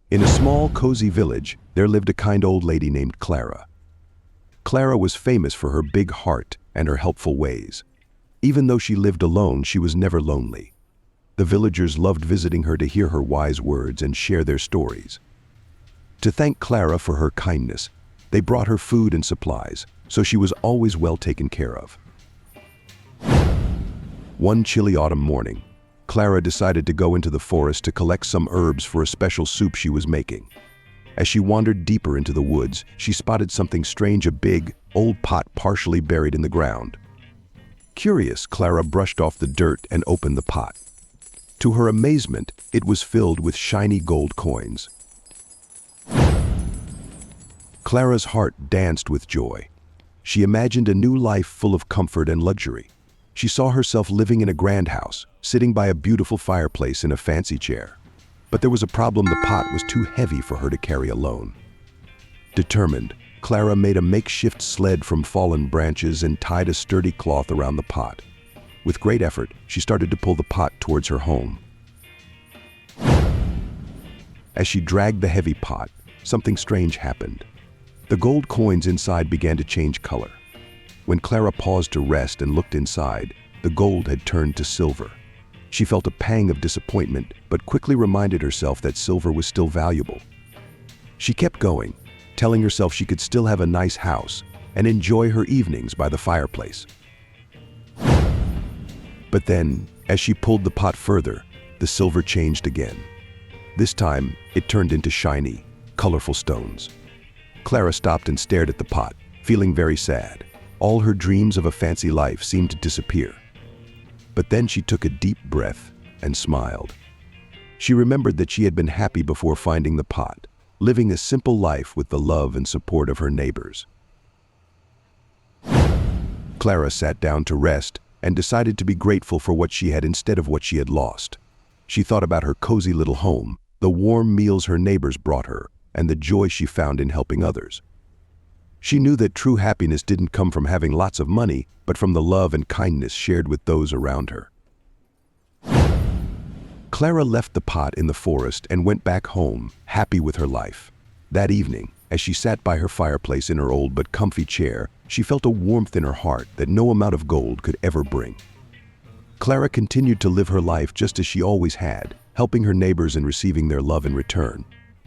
In a small, cozy village, there lived a kind old lady named Clara. Clara was famous for her big heart and her helpful ways. Even though she lived alone, she was never lonely. The villagers loved visiting her to hear her wise words and share their stories. To thank Clara for her kindness, they brought her food and supplies, so she was always well taken care of. One chilly autumn morning, Clara decided to go into the forest to collect some herbs for a special soup she was making. As she wandered deeper into the woods, she spotted something strange, a big, old pot partially buried in the ground. Curious, Clara brushed off the dirt and opened the pot. To her amazement, it was filled with shiny gold coins. Clara's heart danced with joy. She imagined a new life full of comfort and luxury. She saw herself living in a grand house, sitting by a beautiful fireplace in a fancy chair. But there was a problem: the pot was too heavy for her to carry alone. Determined, Clara made a makeshift sled from fallen branches and tied a sturdy cloth around the pot. With great effort, she started to pull the pot towards her home. As she dragged the heavy pot, something strange happened. The gold coins inside began to change color. When Clara paused to rest and looked inside, the gold had turned to silver. She felt a pang of disappointment, but quickly reminded herself that silver was still valuable. She kept going, telling herself she could still have a nice house and enjoy her evenings by the fireplace. But then, as she pulled the pot further, the silver changed again. This time, it turned into shiny, colorful stones. Clara stopped and stared at the pot, feeling very sad. All her dreams of a fancy life seemed to disappear. But then she took a deep breath and smiled. She remembered that she had been happy before finding the pot, living a simple life with the love and support of her neighbors. Clara sat down to rest and decided to be grateful for what she had instead of what she had lost. She thought about her cozy little home, the warm meals her neighbors brought her, and the joy she found in helping others. She knew that true happiness didn't come from having lots of money, but from the love and kindness shared with those around her. Clara left the pot in the forest and went back home, happy with her life. That evening, as she sat by her fireplace in her old but comfy chair, she felt a warmth in her heart that no amount of gold could ever bring. Clara continued to live her life just as she always had, helping her neighbors and receiving their love in return.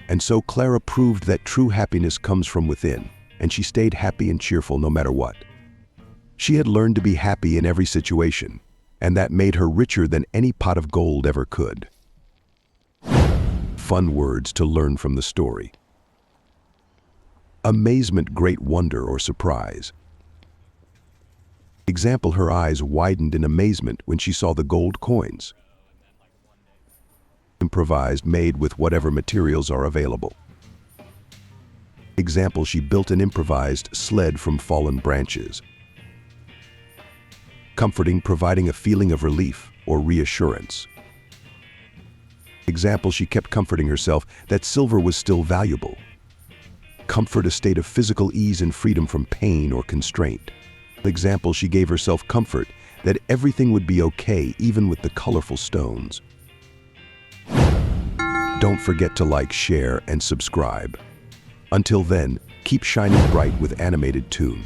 And so Clara proved that true happiness comes from within, and she stayed happy and cheerful no matter what. She had learned to be happy in every situation, and that made her richer than any pot of gold ever could. Fun words to learn from the story. Amazement, great wonder or surprise. Example: her eyes widened in amazement when she saw the gold coins. Improvised, made with whatever materials are available. Example: she built an improvised sled from fallen branches. Comforting, providing a feeling of relief or reassurance. Example: she kept comforting herself that silver was still valuable. Comfort, a state of physical ease and freedom from pain or constraint. Example: she gave herself comfort that everything would be okay even with the colorful stones. Don't forget to like, share, and subscribe. Until then, keep shining bright with animated tune.